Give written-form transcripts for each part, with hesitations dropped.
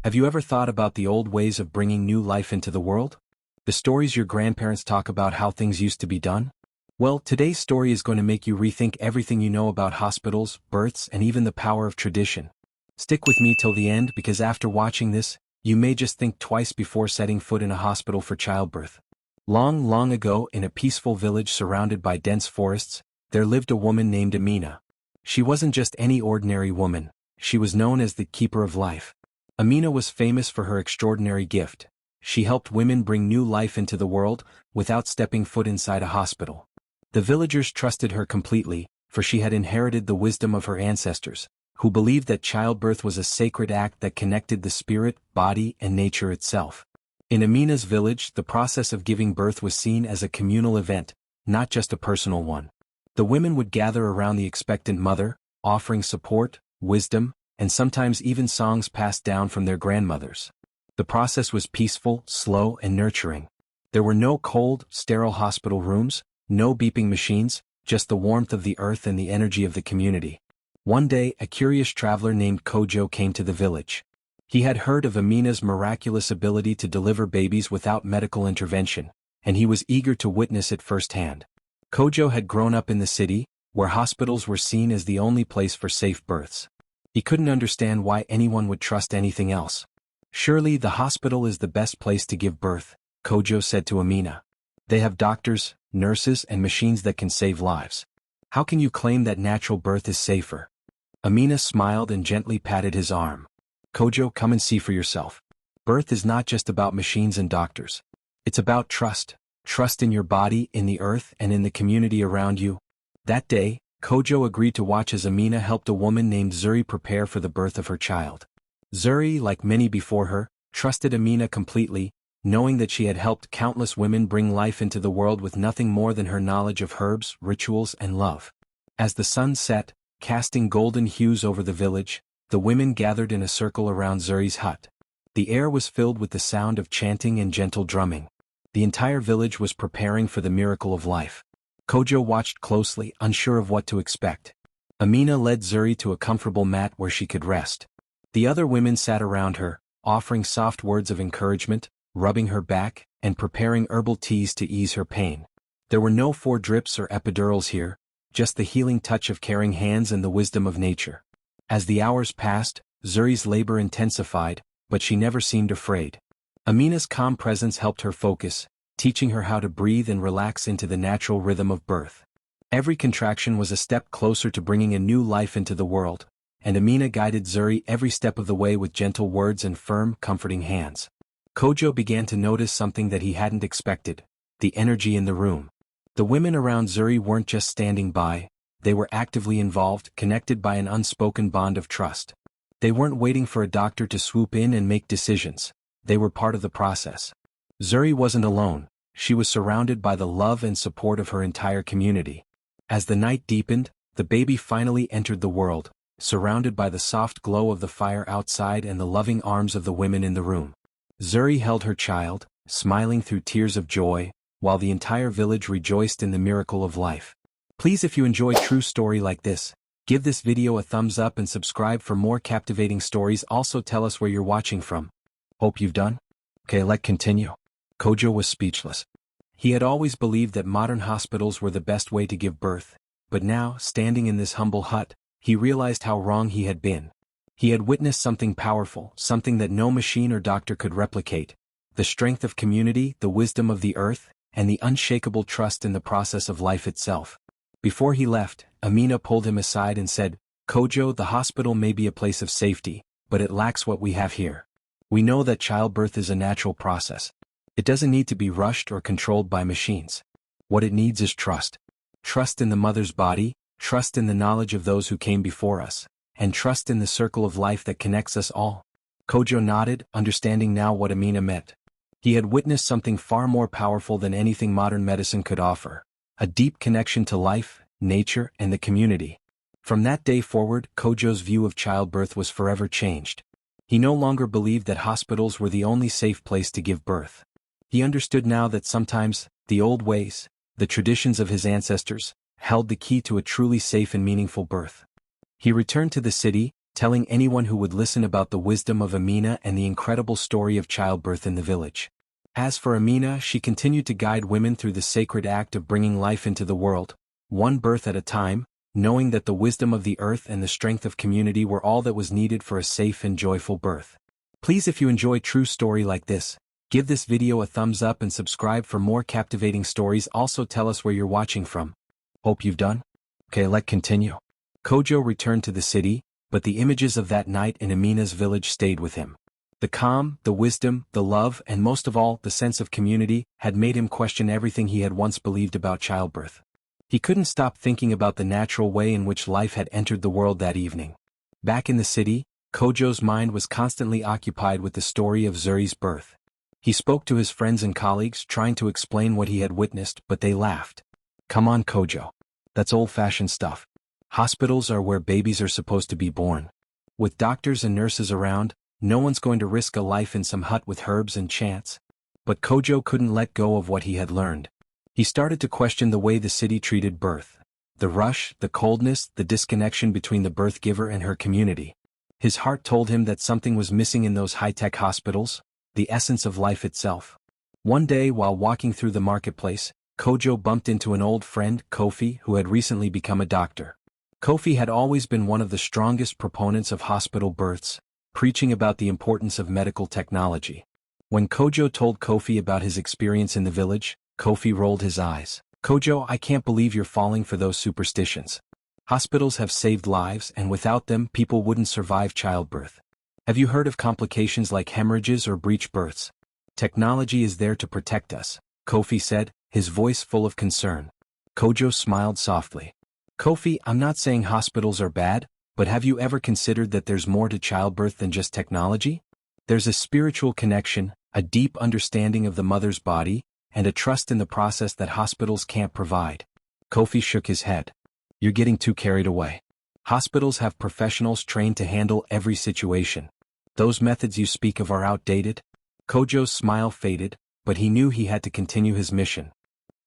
Have you ever thought about the old ways of bringing new life into the world? The stories your grandparents talk about how things used to be done? Well, today's story is going to make you rethink everything you know about hospitals, births, and even the power of tradition. Stick with me till the end because after watching this, you may just think twice before setting foot in a hospital for childbirth. Long, long ago, in a peaceful village surrounded by dense forests, there lived a woman named Amina. She wasn't just any ordinary woman, she was known as the keeper of life. Amina was famous for her extraordinary gift. She helped women bring new life into the world without stepping foot inside a hospital. The villagers trusted her completely, for she had inherited the wisdom of her ancestors, who believed that childbirth was a sacred act that connected the spirit, body, and nature itself. In Amina's village, the process of giving birth was seen as a communal event, not just a personal one. The women would gather around the expectant mother, offering support, wisdom, and sometimes even songs passed down from their grandmothers. The process was peaceful, slow, and nurturing. There were no cold, sterile hospital rooms, no beeping machines, just the warmth of the earth and the energy of the community. One day, a curious traveler named Kojo came to the village. He had heard of Amina's miraculous ability to deliver babies without medical intervention, and he was eager to witness it firsthand. Kojo had grown up in the city, where hospitals were seen as the only place for safe births. He couldn't understand why anyone would trust anything else. "Surely the hospital is the best place to give birth," Kojo said to Amina. "They have doctors, nurses, and machines that can save lives. How can you claim that natural birth is safer?" Amina smiled and gently patted his arm. "Kojo, come and see for yourself. Birth is not just about machines and doctors. It's about trust. Trust in your body, in the earth, and in the community around you." That day, Kojo agreed to watch as Amina helped a woman named Zuri prepare for the birth of her child. Zuri, like many before her, trusted Amina completely, knowing that she had helped countless women bring life into the world with nothing more than her knowledge of herbs, rituals, and love. As the sun set, casting golden hues over the village, the women gathered in a circle around Zuri's hut. The air was filled with the sound of chanting and gentle drumming. The entire village was preparing for the miracle of life. Kojo watched closely, unsure of what to expect. Amina led Zuri to a comfortable mat where she could rest. The other women sat around her, offering soft words of encouragement, rubbing her back, and preparing herbal teas to ease her pain. There were no 4 drips or epidurals here, just the healing touch of caring hands and the wisdom of nature. As the hours passed, Zuri's labor intensified, but she never seemed afraid. Amina's calm presence helped her focus, teaching her how to breathe and relax into the natural rhythm of birth. Every contraction was a step closer to bringing a new life into the world, and Amina guided Zuri every step of the way with gentle words and firm, comforting hands. Kojo began to notice something that he hadn't expected: the energy in the room. The women around Zuri weren't just standing by, they were actively involved, connected by an unspoken bond of trust. They weren't waiting for a doctor to swoop in and make decisions, they were part of the process. Zuri wasn't alone, she was surrounded by the love and support of her entire community. As the night deepened, the baby finally entered the world, surrounded by the soft glow of the fire outside and the loving arms of the women in the room. Zuri held her child, smiling through tears of joy, while the entire village rejoiced in the miracle of life. Please, if you enjoy true story like this, give this video a thumbs up and subscribe for more captivating stories. Also tell us where you're watching from. Hope you've done? Okay, let's continue. Kojo was speechless. He had always believed that modern hospitals were the best way to give birth, but now, standing in this humble hut, he realized how wrong he had been. He had witnessed something powerful, something that no machine or doctor could replicate: the strength of community, the wisdom of the earth, and the unshakable trust in the process of life itself. Before he left, Amina pulled him aside and said, "Kojo, the hospital may be a place of safety, but it lacks what we have here. We know that childbirth is a natural process. It doesn't need to be rushed or controlled by machines. What it needs is trust. Trust in the mother's body, trust in the knowledge of those who came before us, and trust in the circle of life that connects us all." Kojo nodded, understanding now what Amina meant. He had witnessed something far more powerful than anything modern medicine could offer: a deep connection to life, nature, and the community. From that day forward, Kojo's view of childbirth was forever changed. He no longer believed that hospitals were the only safe place to give birth. He understood now that sometimes, the old ways, the traditions of his ancestors, held the key to a truly safe and meaningful birth. He returned to the city, telling anyone who would listen about the wisdom of Amina and the incredible story of childbirth in the village. As for Amina, she continued to guide women through the sacred act of bringing life into the world, one birth at a time, knowing that the wisdom of the earth and the strength of community were all that was needed for a safe and joyful birth. Please, if you enjoy true story like this, give this video a thumbs up and subscribe for more captivating stories. Also tell us where you're watching from. Hope you've done? Okay, let's continue. Kojo returned to the city, but the images of that night in Amina's village stayed with him. The calm, the wisdom, the love, and most of all, the sense of community, had made him question everything he had once believed about childbirth. He couldn't stop thinking about the natural way in which life had entered the world that evening. Back in the city, Kojo's mind was constantly occupied with the story of Zuri's birth. He spoke to his friends and colleagues, trying to explain what he had witnessed, but they laughed. Come on, Kojo. That's old-fashioned stuff. Hospitals are where babies are supposed to be born. With doctors and nurses around, no one's going to risk a life in some hut with herbs and chants. But Kojo couldn't let go of what he had learned. He started to question the way the city treated birth. The rush, the coldness, the disconnection between the birth giver and her community. His heart told him that something was missing in those high-tech hospitals, the essence of life itself. One day, while walking through the marketplace, Kojo bumped into an old friend, Kofi, who had recently become a doctor. Kofi had always been one of the strongest proponents of hospital births, preaching about the importance of medical technology. When Kojo told Kofi about his experience in the village, Kofi rolled his eyes. Kojo, I can't believe you're falling for those superstitions. Hospitals have saved lives, and without them, people wouldn't survive childbirth. Have you heard of complications like hemorrhages or breech births? Technology is there to protect us, Kofi said, his voice full of concern. Kojo smiled softly. Kofi, I'm not saying hospitals are bad, but have you ever considered that there's more to childbirth than just technology? There's a spiritual connection, a deep understanding of the mother's body, and a trust in the process that hospitals can't provide. Kofi shook his head. You're getting too carried away. Hospitals have professionals trained to handle every situation. Those methods you speak of are outdated. Kojo's smile faded, but he knew he had to continue his mission.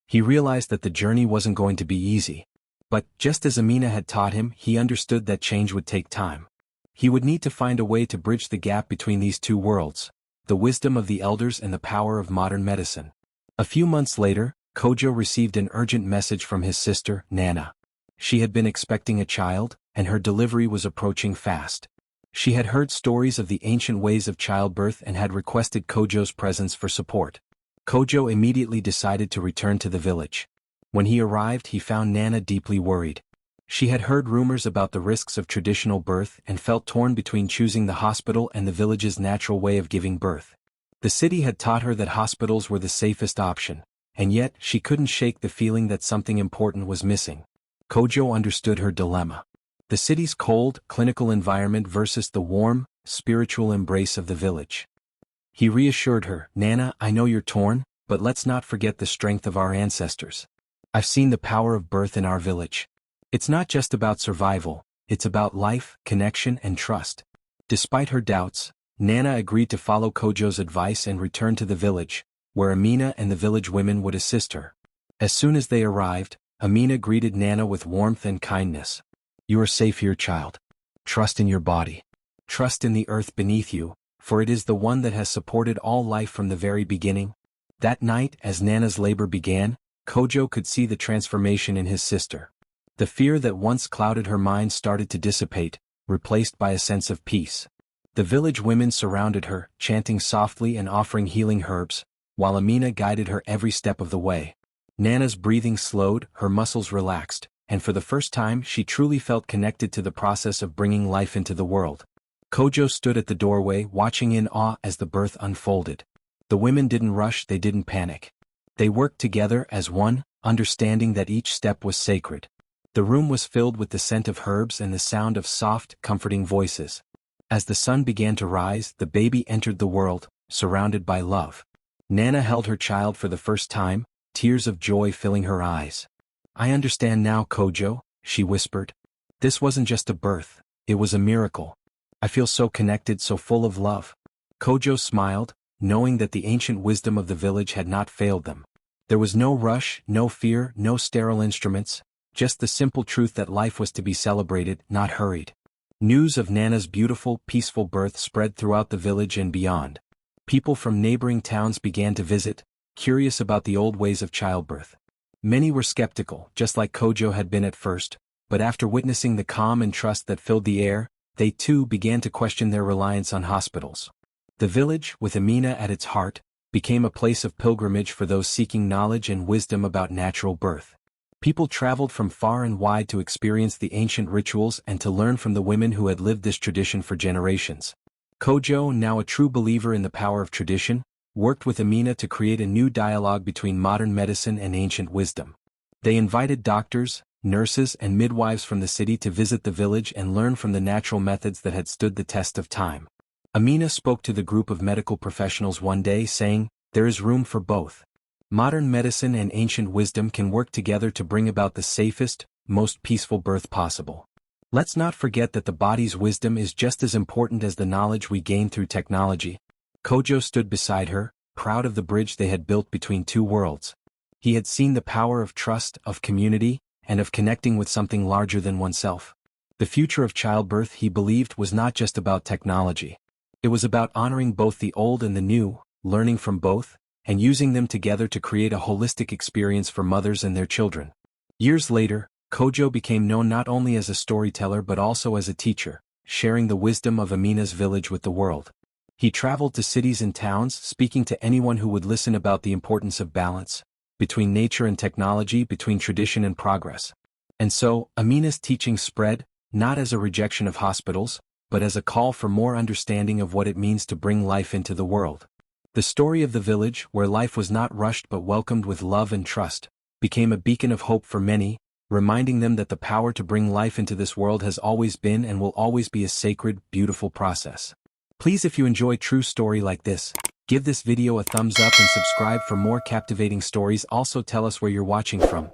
He realized that the journey wasn't going to be easy. But, just as Amina had taught him, he understood that change would take time. He would need to find a way to bridge the gap between these two worlds, the wisdom of the elders and the power of modern medicine. A few months later, Kojo received an urgent message from his sister, Nana. She had been expecting a child, and her delivery was approaching fast. She had heard stories of the ancient ways of childbirth and had requested Kojo's presence for support. Kojo immediately decided to return to the village. When he arrived, he found Nana deeply worried. She had heard rumors about the risks of traditional birth and felt torn between choosing the hospital and the village's natural way of giving birth. The city had taught her that hospitals were the safest option, and yet she couldn't shake the feeling that something important was missing. Kojo understood her dilemma. The city's cold, clinical environment versus the warm, spiritual embrace of the village. He reassured her, Nana, I know you're torn, but let's not forget the strength of our ancestors. I've seen the power of birth in our village. It's not just about survival, it's about life, connection, and trust. Despite her doubts, Nana agreed to follow Kojo's advice and return to the village, where Amina and the village women would assist her. As soon as they arrived, Amina greeted Nana with warmth and kindness. You are safe here, child. Trust in your body. Trust in the earth beneath you, for it is the one that has supported all life from the very beginning. That night, as Nana's labor began, Kojo could see the transformation in his sister. The fear that once clouded her mind started to dissipate, replaced by a sense of peace. The village women surrounded her, chanting softly and offering healing herbs, while Amina guided her every step of the way. Nana's breathing slowed, her muscles relaxed, and for the first time she truly felt connected to the process of bringing life into the world. Kojo stood at the doorway, watching in awe as the birth unfolded. The women didn't rush, they didn't panic. They worked together as one, understanding that each step was sacred. The room was filled with the scent of herbs and the sound of soft, comforting voices. As the sun began to rise, the baby entered the world, surrounded by love. Nana held her child for the first time, tears of joy filling her eyes. I understand now, Kojo, she whispered. This wasn't just a birth, it was a miracle. I feel so connected, so full of love. Kojo smiled, knowing that the ancient wisdom of the village had not failed them. There was no rush, no fear, no sterile instruments, just the simple truth that life was to be celebrated, not hurried. News of Nana's beautiful, peaceful birth spread throughout the village and beyond. People from neighboring towns began to visit, curious about the old ways of childbirth. Many were skeptical, just like Kojo had been at first, but after witnessing the calm and trust that filled the air, they too began to question their reliance on hospitals. The village, with Amina at its heart, became a place of pilgrimage for those seeking knowledge and wisdom about natural birth. People traveled from far and wide to experience the ancient rituals and to learn from the women who had lived this tradition for generations. Kojo, now a true believer in the power of tradition, worked with Amina to create a new dialogue between modern medicine and ancient wisdom. They invited doctors, nurses, and midwives from the city to visit the village and learn from the natural methods that had stood the test of time. Amina spoke to the group of medical professionals one day saying, "There is room for both. Modern medicine and ancient wisdom can work together to bring about the safest, most peaceful birth possible. Let's not forget that the body's wisdom is just as important as the knowledge we gain through technology." Kojo stood beside her, proud of the bridge they had built between two worlds. He had seen the power of trust, of community, and of connecting with something larger than oneself. The future of childbirth, he believed, was not just about technology. It was about honoring both the old and the new, learning from both, and using them together to create a holistic experience for mothers and their children. Years later, Kojo became known not only as a storyteller but also as a teacher, sharing the wisdom of Amina's village with the world. He traveled to cities and towns, speaking to anyone who would listen about the importance of balance between nature and technology, between tradition and progress. And so, Amina's teaching spread, not as a rejection of hospitals, but as a call for more understanding of what it means to bring life into the world. The story of the village, where life was not rushed but welcomed with love and trust, became a beacon of hope for many, reminding them that the power to bring life into this world has always been and will always be a sacred, beautiful process. Please, if you enjoy true story like this, give this video a thumbs up and subscribe for more captivating stories. Also tell us where you're watching from.